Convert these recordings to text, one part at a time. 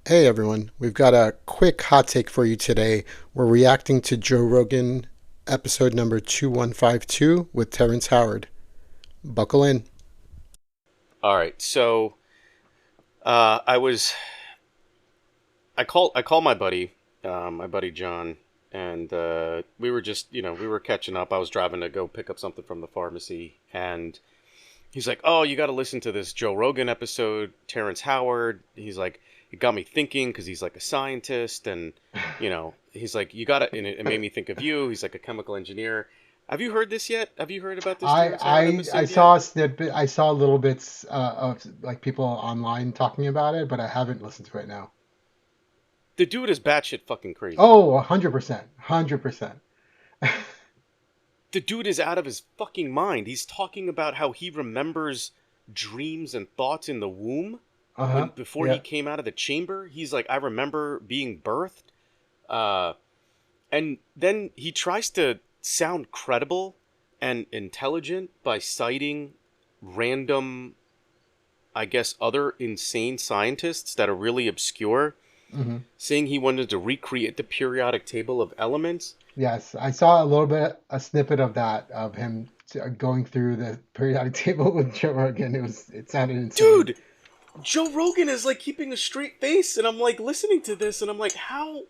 Hey everyone, we've got a quick hot take for you today. We're reacting to Joe Rogan episode number 2152 with Terrence Howard. Buckle in. All right, so I was I call my buddy John, and we were just we were catching up. I was driving to go pick up something from the pharmacy, and he's like, "Oh, you got to listen to this Joe Rogan episode, Terrence Howard." He's like, "It got me thinking because he's like a scientist, and he's like, you got to," and it made me think of you. He's like a chemical engineer. Have you heard this yet? Have you heard about this I Terrence Howard I episode yet? saw a snippet. I saw little bits of like people online talking about it, but I haven't listened to it now. The dude is batshit fucking crazy. Oh, 100%, 100%. The dude is out of his fucking mind. He's talking about how he remembers dreams and thoughts in the womb when Uh-huh. before he Yeah. came out of the chamber. He's like, I remember being birthed. Uh, and then he tries to sound credible and intelligent by citing random, I guess, other insane scientists that are really obscure, Hmm. saying he wanted to recreate the periodic table of elements. Yes, I saw a little bit, a snippet of that, of him going through the periodic table with Joe Rogan. It sounded insane. Dude, Joe Rogan is like keeping a straight face, and I'm like listening to this, and I'm like, how?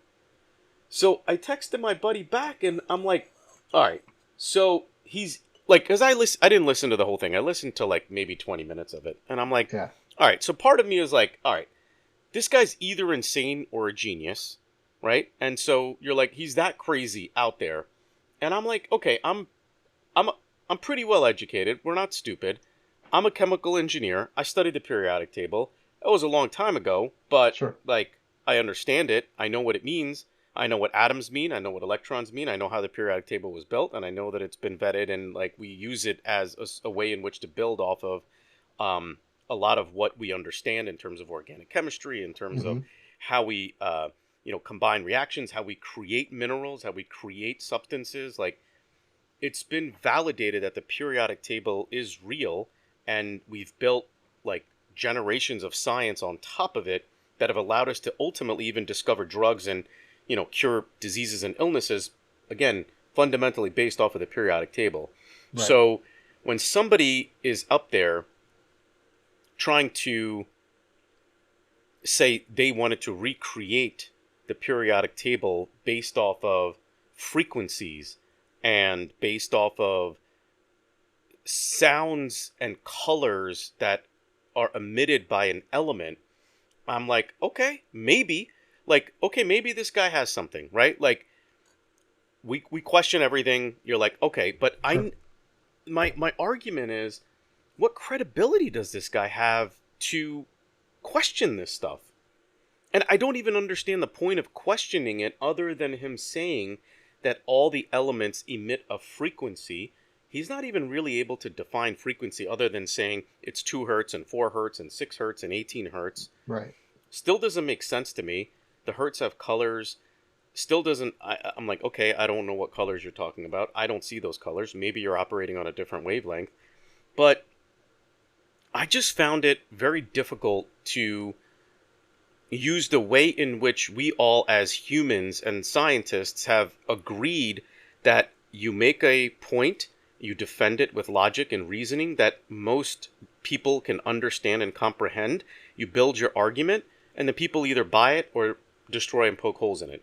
So I texted my buddy back, and I'm like, all right. So he's like, cause I didn't listen to the whole thing. I listened to like maybe 20 minutes of it, and I'm like, Yeah. all right. So part of me is like, all right, this guy's either insane or a genius, right? And so you're like, he's that crazy out there, and I'm like, okay, I'm I'm pretty well educated. We're not stupid. I'm a chemical engineer. I studied the periodic table. It was a long time ago, but Sure. like I understand it. I know what it means. I know what atoms mean. I know what electrons mean. I know how the periodic table was built, and I know that it's been vetted, and like we use it as a way in which to build off of um, a lot of what we understand in terms of organic chemistry, in terms of Hmm. how we combine reactions, how we create minerals, how we create substances. Like it's been validated that the periodic table is real, and we've built like generations of science on top of it that have allowed us to ultimately even discover drugs and cure diseases and illnesses, again fundamentally based off of the periodic table. Right. So when somebody is up there trying to say they wanted to recreate the periodic table based off of frequencies and based off of sounds and colors that are emitted by an element, I'm like, okay, maybe. Like, okay, maybe this guy has something, right? Like, we question everything. You're like, okay, but Sure. my argument is, what credibility does this guy have to question this stuff? And I don't even understand the point of questioning it other than him saying that all the elements emit a frequency. He's not even really able to define frequency other than saying it's 2 hertz and 4 hertz and 6 hertz and 18 hertz. Right. Still doesn't make sense to me. The hertz have colors. Still doesn't. I'm like, okay, I don't know what colors you're talking about. I don't see those colors. Maybe you're operating on a different wavelength. But I just found it very difficult to use the way in which we all, as humans and scientists, have agreed that you make a point, you defend it with logic and reasoning that most people can understand and comprehend. You build your argument, and the people either buy it or destroy and poke holes in it.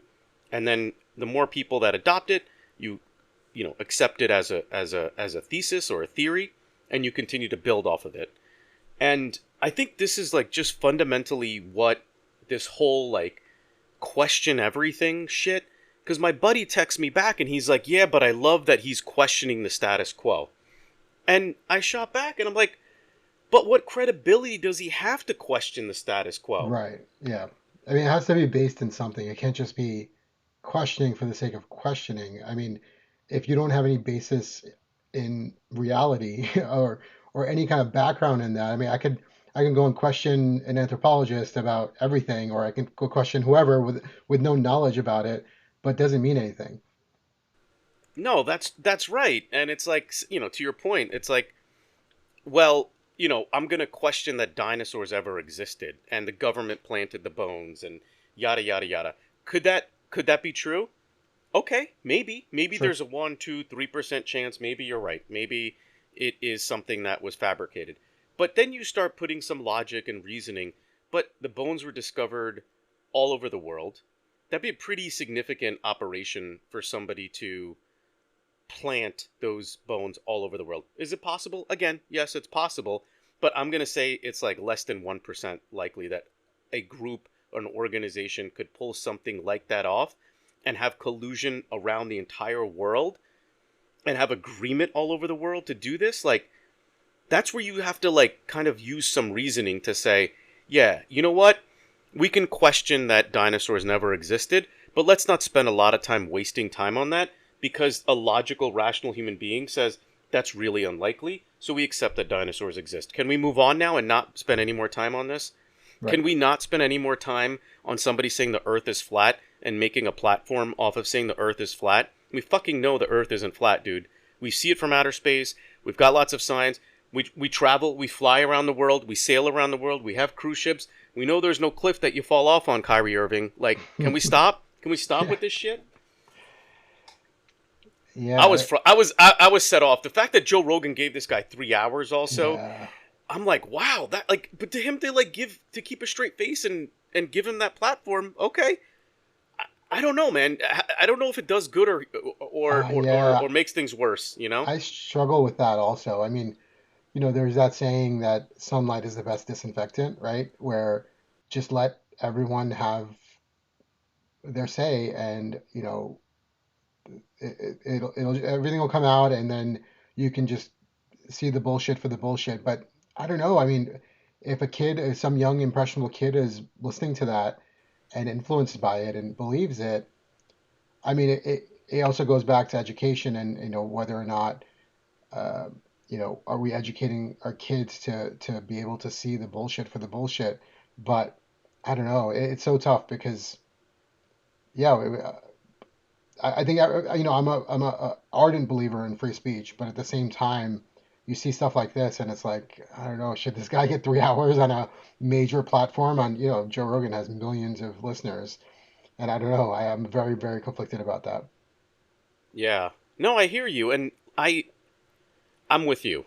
And then the more people that adopt it, you accept it as a thesis or a theory, and you continue to build off of it. And I think this is like just fundamentally what this whole like question everything shit. Because my buddy texts me back and he's like, yeah, but I love that he's questioning the status quo. And I shot back and I'm like, but what credibility does he have to question the status quo? Right. Yeah. I mean, it has to be based in something. It can't just be questioning for the sake of questioning. I mean, if you don't have any basis in reality or any kind of background in that, I mean, I can go and question an anthropologist about everything, or I can go question whoever with no knowledge about it, but doesn't mean anything. No, that's right. And it's like, to your point, it's like, well, I'm going to question that dinosaurs ever existed and the government planted the bones and yada yada yada. Could that be true? Okay, maybe Sure. there's a 1, 2, 3% chance. Maybe you're right. Maybe it is something that was fabricated. But then you start putting some logic and reasoning. But the bones were discovered all over the world. That'd be a pretty significant operation for somebody to plant those bones all over the world. Is it possible? Again, yes, it's possible. But I'm going to say it's like less than 1% likely that a group or an organization could pull something like that off and have collusion around the entire world and have agreement all over the world to do this. Like, that's where you have to, like, kind of use some reasoning to say, yeah, you know what? We can question that dinosaurs never existed, but let's not spend a lot of time wasting time on that because a logical, rational human being says that's really unlikely. So we accept that dinosaurs exist. Can we move on now and not spend any more time on this? Can Right. we not spend any more time on somebody saying the earth is flat and making a platform off of saying the earth is flat? We fucking know the earth isn't flat, dude. We see it from outer space. We've got lots of signs. We travel, we fly around the world, we sail around the world, we have cruise ships. We know there's no cliff that you fall off on, Kyrie Irving. Like, can we stop? Can we stop Yeah. with this shit? Yeah. I was set off. The fact that Joe Rogan gave this guy 3 hours also, Yeah. I'm like, wow, that, like, but to him to, like, give, to keep a straight face and give him that platform, okay. I don't know, man. I don't know if it does good Yeah. or makes things worse, you know? I struggle with that also. I mean, there's that saying that sunlight is the best disinfectant, right? Where just let everyone have their say, and it'll everything will come out, and then you can just see the bullshit for the bullshit. But I don't know. I mean, if some young impressionable kid is listening to that and influenced by it and believes it, I mean, it also goes back to education and whether or not uh, are we educating our kids to be able to see the bullshit for the bullshit? But I don't know. It's so tough because yeah, I think I'm a ardent believer in free speech, but at the same time, you see stuff like this, and it's like I don't know. Should this guy get 3 hours on a major platform? On Joe Rogan has millions of listeners, and I don't know. I am very very conflicted about that. Yeah. No, I hear you, and I'm with you.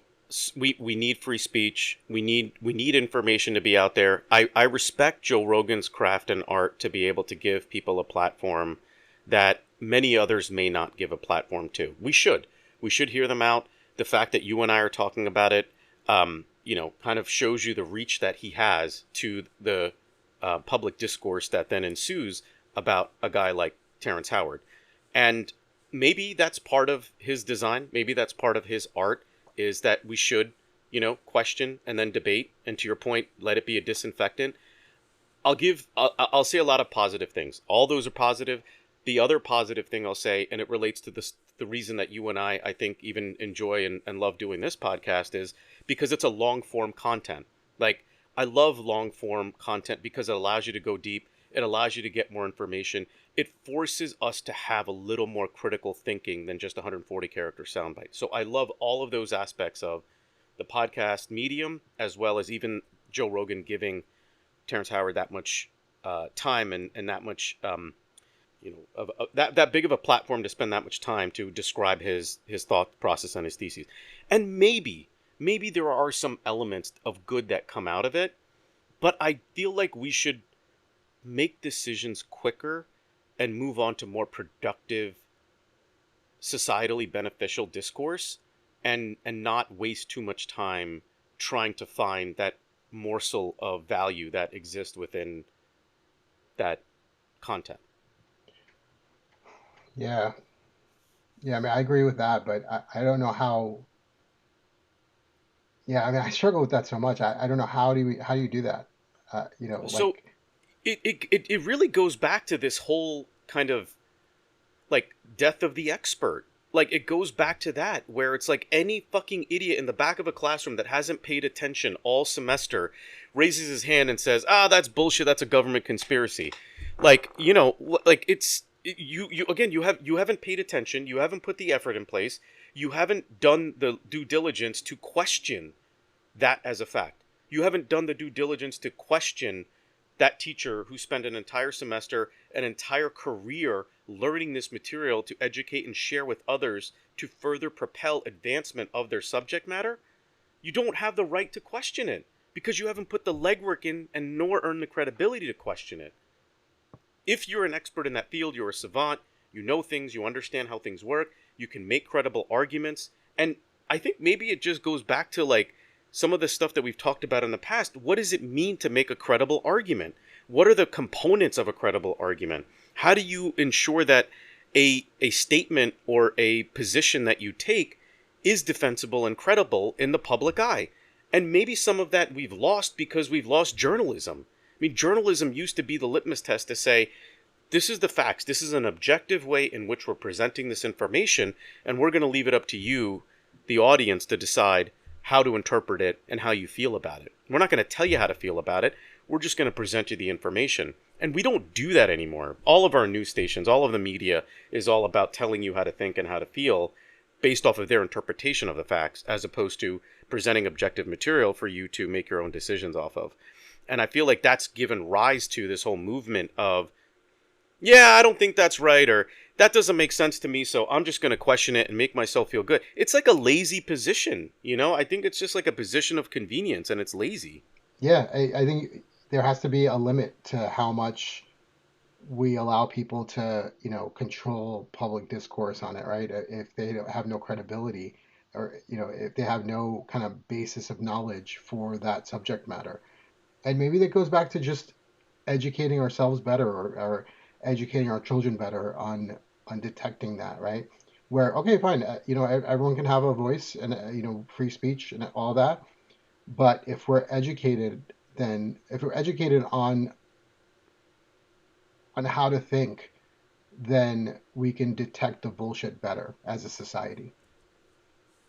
We need free speech. We need information to be out there. I respect Joe Rogan's craft and art to be able to give people a platform that many others may not give a platform to. We should hear them out. The fact that you and I are talking about it, kind of shows you the reach that he has to the public discourse that then ensues about a guy like Terrence Howard. And maybe that's part of his design. Maybe that's part of his art is that we should, question and then debate. And to your point, let it be a disinfectant. I'll say a lot of positive things. All those are positive. The other positive thing I'll say, and it relates to the reason that you and I think, even enjoy and love doing this podcast is because it's a long form content. Like, I love long form content because it allows you to go deep. It allows you to get more information. It forces us to have a little more critical thinking than just 140 character soundbite. So I love all of those aspects of the podcast medium, as well as even Joe Rogan giving Terrence Howard that much time and that much that big of a platform to spend that much time to describe his thought process and his theses. And maybe there are some elements of good that come out of it, but I feel like we should make decisions quicker and move on to more productive, societally beneficial discourse, and not waste too much time trying to find that morsel of value that exists within that content. Yeah, yeah. I mean, I agree with that, but I don't know how. Yeah, I mean, I struggle with that so much. I don't know how do you do that? So Like it really goes back to this whole kind of like death of the expert. Like, it goes back to that where it's like any fucking idiot in the back of a classroom that hasn't paid attention all semester raises his hand and says, "Ah, that's bullshit. That's a government conspiracy." Like, like, it's you again, you haven't paid attention, you haven't put the effort in place, you haven't done the due diligence to question that as a fact. You haven't done the due diligence to question that teacher who spent an entire semester, an entire career learning this material to educate and share with others to further propel advancement of their subject matter. You don't have the right to question it because you haven't put the legwork in and nor earned the credibility to question it. If you're an expert in that field, you're a savant, you know things, you understand how things work, you can make credible arguments. And I think maybe it just goes back to like some of the stuff that we've talked about in the past. What does it mean to make a credible argument? What are the components of a credible argument? How do you ensure that a statement or a position that you take is defensible and credible in the public eye? And maybe some of that we've lost because we've lost journalism. I mean, journalism used to be the litmus test to say, this is the facts. This is an objective way in which we're presenting this information, and we're going to leave it up to you, the audience, to decide how to interpret it and how you feel about it. We're not going to tell you how to feel about it. We're just going to present you the information. And we don't do that anymore. All of our news stations, all of the media is all about telling you how to think and how to feel based off of their interpretation of the facts, as opposed to presenting objective material for you to make your own decisions off of. And I feel like that's given rise to this whole movement of, yeah, I don't think that's right, or that doesn't make sense to me, so I'm just going to question it and make myself feel good. It's like a lazy position, you know? I think it's just like a position of convenience, and it's lazy. Yeah, I think there has to be a limit to how much we allow people to, control public discourse on it, right? If they don't have no credibility, or, if they have no kind of basis of knowledge for that subject matter. And maybe that goes back to just educating ourselves better, or educating our children better on detecting that, right? Where, okay, fine, everyone can have a voice, and free speech and all that. But if we're educated, then if we're educated on how to think, then we can detect the bullshit better as a society.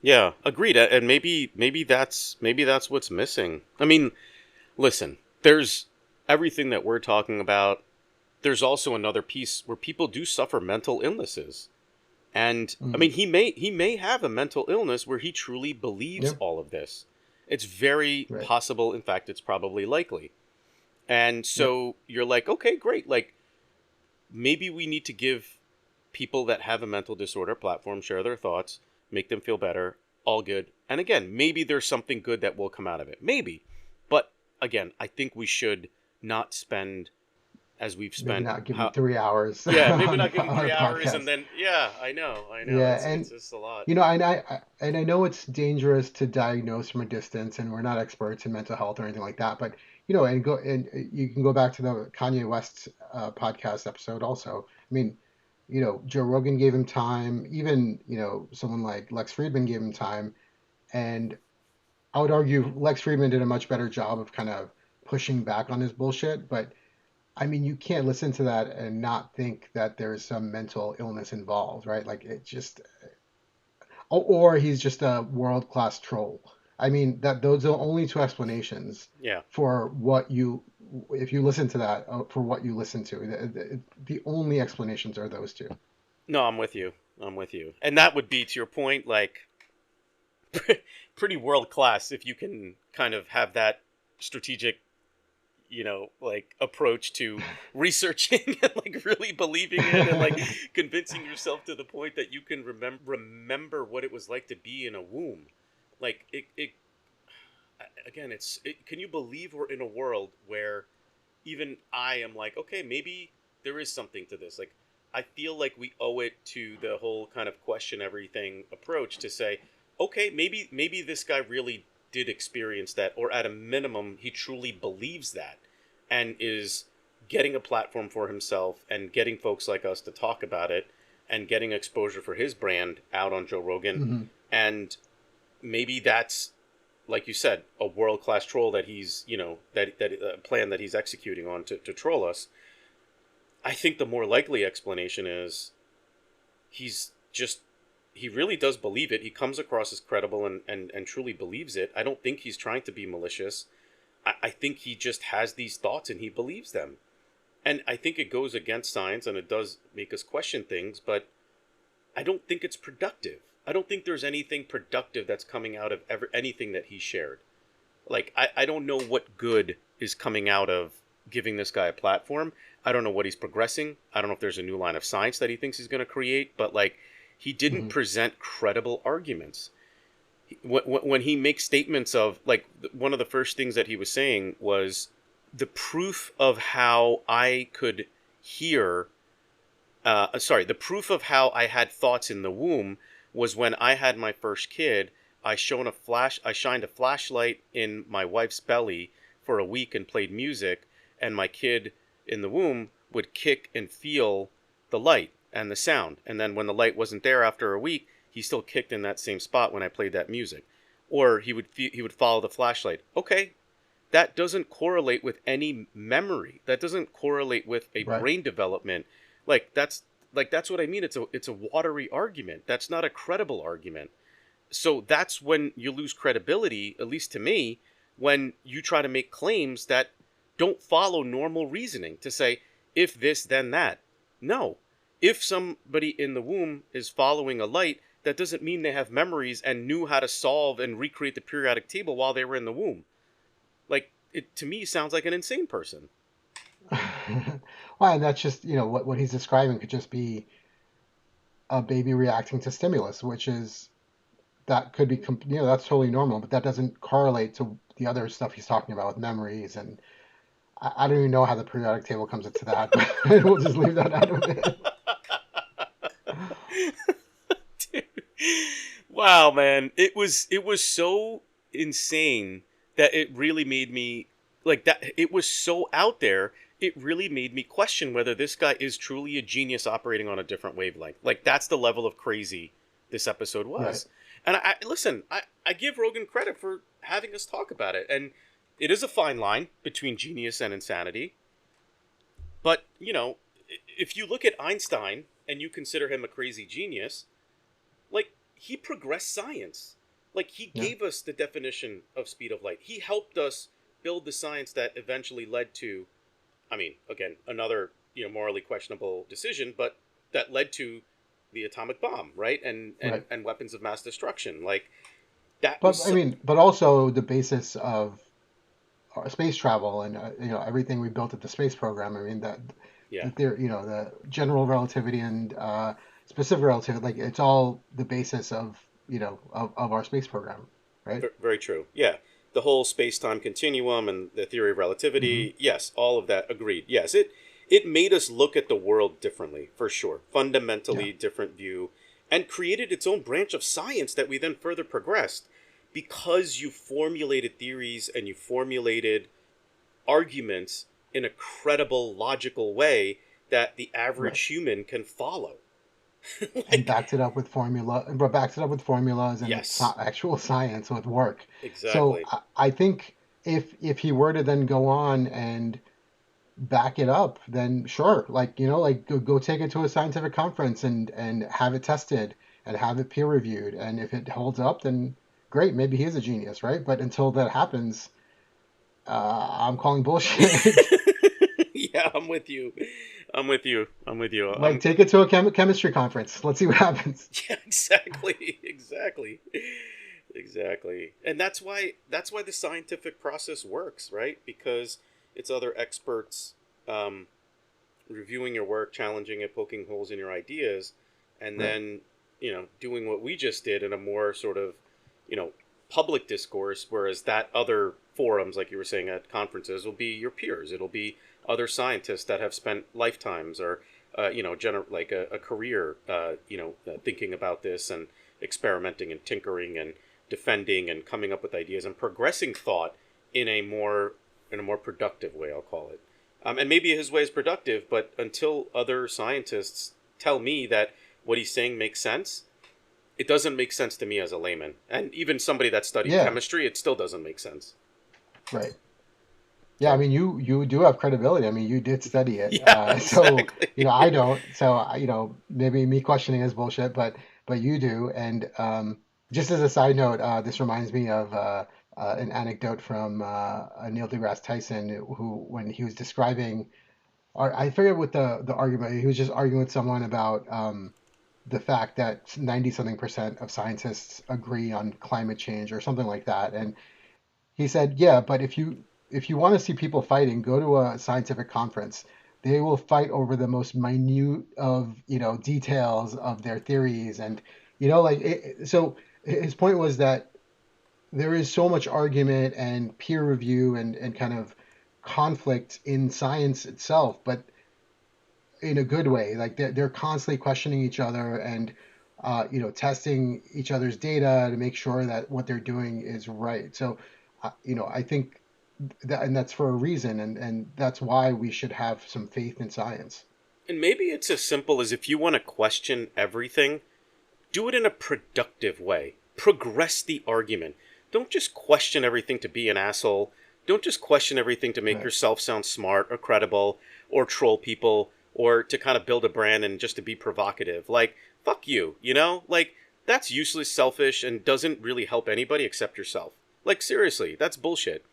Yeah, agreed. And maybe that's what's missing. I mean, listen, there's everything that we're talking about. There's also another piece where people do suffer mental illnesses. And I Mm, mean, he may have a mental illness where he truly believes yeah, all of this. It's very right. possible. In fact, it's probably likely. And Yep. so you're like, okay, great. Like maybe we need to give people that have a mental disorder a platform, share their thoughts, make them feel better, all good. And again, maybe there's something good that will come out of it. Maybe. But again, I think we should not spend as we've Maybe spent not give them how 3 hours yeah, maybe on not a, give them on a 3 hours and podcast. then yeah, I know. Yeah, It's and just a lot. I know it's dangerous to diagnose from a distance, and we're not experts in mental health or anything like that. But and you can go back to the Kanye West podcast episode also. I mean, Joe Rogan gave him time. Even someone like Lex Friedman gave him time, and I would argue Lex Friedman did a much better job of kind of pushing back on his bullshit. But I mean, you can't listen to that and not think that there's some mental illness involved, right? Like it just, or he's just a world class troll. I mean, that those are only two explanations Yeah. for what you, if you listen to that, for what you listen to. The only explanations are those two. No, I'm with you. I'm with you. And that would be to your point like pretty world class if you can kind of have that strategic like approach to researching and like really believing it and like convincing yourself to the point that you can remember what it was like to be in a womb. Like it again, can you believe we're in a world where even I am like, okay, maybe there is something to this. Like I feel like we owe it to the whole kind of question everything approach to say, okay, maybe this guy really did experience that, or at a minimum, he truly believes that, and is getting a platform for himself and getting folks like us to talk about it and getting exposure for his brand out on Joe Rogan. Hmm. And maybe that's, like you said, a world class troll that he's, that plan that he's executing on to troll us. I think the more likely explanation is he's just, he really does believe it. He comes across as credible and truly believes it. I don't think he's trying to be malicious. I think he just has these thoughts and he believes them. And I think it goes against science and it does make us question things, but I don't think it's productive. I don't think there's anything productive that's coming out of anything that he shared. Like, I don't know what good is coming out of giving this guy a platform. I don't know what he's progressing. I don't know if there's a new line of science that he thinks he's going to create, but like, he didn't Hmm. present credible arguments. When he makes statements of, like, one of the first things that he was saying was the proof of how I could hear, the proof of how I had thoughts in the womb was when I had my first kid. I shined a flashlight in my wife's belly for a week and played music, and my kid in the womb would kick and feel the light and the sound. And then when the light wasn't there after a week, he still kicked in that same spot when I played that music. Or he would follow the flashlight. Okay, that doesn't correlate with any memory. That doesn't correlate with a Right. brain development. Like that's that's what I mean. It's a watery argument. That's not a credible argument. So that's when you lose credibility, at least to me, when you try to make claims that don't follow normal reasoning to say, if this, then that. No. If somebody in the womb is following a light, that doesn't mean they have memories and knew how to solve and recreate the periodic table while they were in the womb. Like, it to me sounds like an insane person. Well, and that's just, what he's describing could just be a baby reacting to stimulus, which is that could be, that's totally normal, but that doesn't correlate to the other stuff he's talking about with memories. And I don't even know how the periodic table comes into that, but we'll just leave that out of it. Dude. Wow, man. It was so insane that it really made me, like, that it was so out there. It really made me question whether this guy is truly a genius operating on a different wavelength. Like, that's the level of crazy this episode Right. was. And I listen, I give Rogan credit for having us talk about it. And it is a fine line between genius and insanity. But, if you look at Einstein and you consider him a crazy genius, like, he progressed science. Like, he Yeah. gave us the definition of speed of light. He helped us build the science that eventually led to, I mean, again, another, morally questionable decision, but that led to the atomic bomb, right? And and Right. and weapons of mass destruction. Like, that was But I so, mean, but also the basis of space travel and everything we built at the space program. I mean that yeah. the general relativity and specific relativity, like it's all the basis of of our space program, right? Very true. Yeah. The whole space-time continuum and the theory of Hmm. relativity. Yes, all of that. Agreed. Yes, it made us look at the world differently, for sure. Yeah. Fundamentally different view, and created its own branch of science that we then further progressed because you formulated theories and you formulated arguments in a credible, logical way that the Right. average human can follow. And Like, backs it up with formulas and yes, actual science with work. So exactly. I think if he were to then go on and back it up, then sure, like like go take it to a scientific conference and have it tested and have it peer reviewed, and if it holds up, then great, maybe he is a genius, right? But until that happens, I'm calling bullshit. Yeah, I'm with you. I'm with you. I'm with you. Like take it to a chemistry conference. Let's see what happens. Yeah, exactly, exactly, exactly. And that's why the scientific process works, right? Because it's other experts um, reviewing your work, challenging it, poking holes in your ideas, and Right. then doing what we just did in a more sort of you know public discourse. Whereas that other forums, like you were saying at conferences, will be your peers. It'll be other scientists that have spent lifetimes or like a career thinking about this and experimenting and tinkering and defending and coming up with ideas and progressing thought in a more productive way, I'll call it. And maybe his way is productive, but until other scientists tell me that what he's saying makes sense, it doesn't make sense to me as a layman. And even somebody that studied Yeah. chemistry, it still doesn't make sense. Right. Yeah, I So, mean, you do have credibility. I mean, you did study it. yeah, So, exactly. I don't. So, maybe me questioning is bullshit, but you do. And just as a side note, this reminds me of an anecdote from Neil deGrasse Tyson, who, when he was describing, or I forget what the argument, he was just arguing with someone about the fact that 90 something percent of scientists agree on climate change or something like that. He said, yeah, but if you want to see people fighting, go to a scientific conference. They will fight over the most minute of, details of their theories. And, like, so his point was that there is so much argument and peer review and kind of conflict in science itself, but in a good way. Like they're constantly questioning each other and testing each other's data to make sure that what they're doing is right. So I think that, and that's for a reason, and that's why we should have some faith in science. And maybe it's as simple as, if you want to question everything, do it in a productive way. Progress the argument. Don't just question everything to be an asshole. Don't just question everything to make Right. yourself sound smart or credible or troll people or to kind of build a brand and just to be provocative. Like, fuck you, you know? Like, that's useless, selfish, and doesn't really help anybody except yourself. Like, seriously, that's bullshit.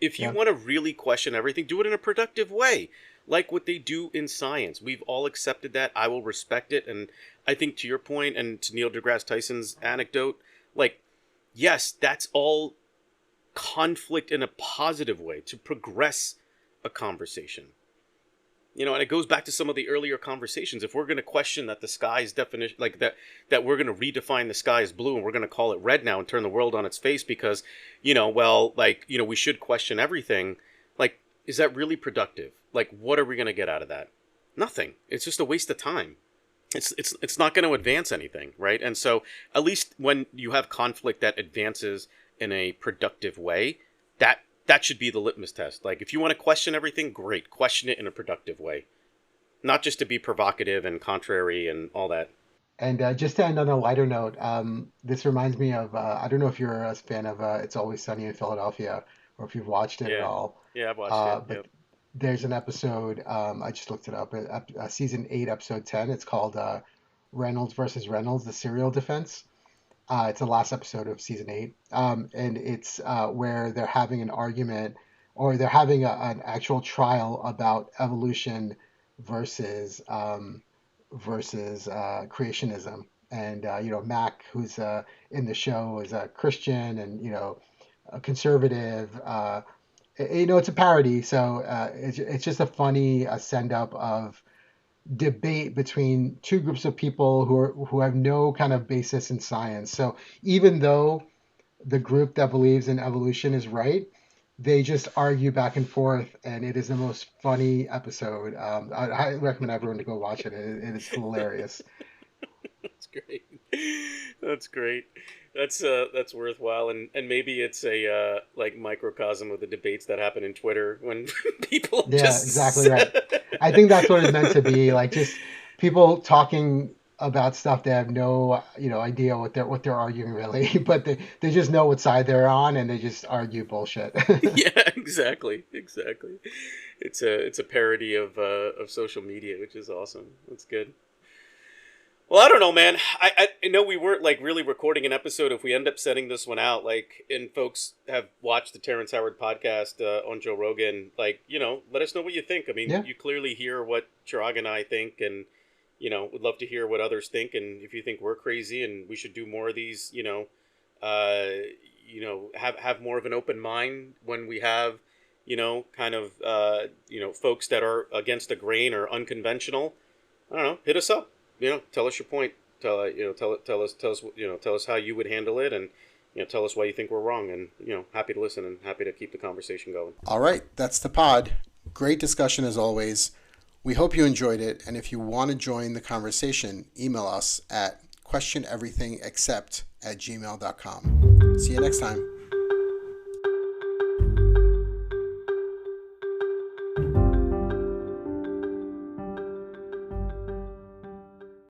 If you Yeah. want to really question everything, do it in a productive way, like what they do in science. We've all accepted that. I will respect it. And I think, to your point and to Neil deGrasse Tyson's anecdote, like, yes, that's all conflict in a positive way to progress a conversation. And it goes back to some of the earlier conversations. If we're going to question that the sky's definition, like that we're going to redefine the sky as blue and we're going to call it red now and turn the world on its face because, we should question everything. Like, is that really productive? Like, what are we going to get out of that? Nothing. It's just a waste of time. It's not going to advance anything, right? And so, at least when you have conflict that advances in a productive way, that should be the litmus test. Like, if you want to question everything, great, question it in a productive way, not just to be provocative and contrary and all that. And just to end on a lighter note, this reminds me of I don't know if you're a fan of It's Always Sunny in Philadelphia or if you've watched it at Yeah, all. yeah, I've watched it. But Yep. there's an episode, I just looked it up, season 8, episode 10. It's called Reynolds versus Reynolds, the serial defense. It's the last episode of season 8. And it's where they're having an argument or they're having an actual trial about evolution versus creationism. And Mac, who's in the show, is a Christian and a conservative. It's a parody, so it's just a funny send up of debate between two groups of people who have no kind of basis in science. So even though the group that believes in evolution is right, they just argue back and forth, and it is the most funny episode. I recommend everyone to go watch it. It is hilarious. That's great. That's great. That's worthwhile, and maybe it's a like microcosm of the debates that happen in Twitter when people Yeah, exactly just right. I think that's what it's meant to be. Like just people talking about stuff they have no, idea what they're arguing really, but they just know what side they're on and they just argue bullshit. yeah, exactly. It's a parody of social media, which is awesome. That's good. Well, I don't know, man. I know we weren't like really recording an episode. If we end up setting this one out, like, and folks have watched the Terrence Howard podcast on Joe Rogan, like, let us know what you think. I mean, Yeah. you clearly hear what Chirag and I think, and would love to hear what others think, and if you think we're crazy and we should do more of these, have more of an open mind when we have, kind of, folks that are against the grain or unconventional. I don't know. Hit us up. Tell us your point. Tell us how you would handle it, and tell us why you think we're wrong. And happy to listen and happy to keep the conversation going. All right, that's the pod. Great discussion as always. We hope you enjoyed it, and if you want to join the conversation, email us at questioneverythingexcept@gmail.com. See you next time.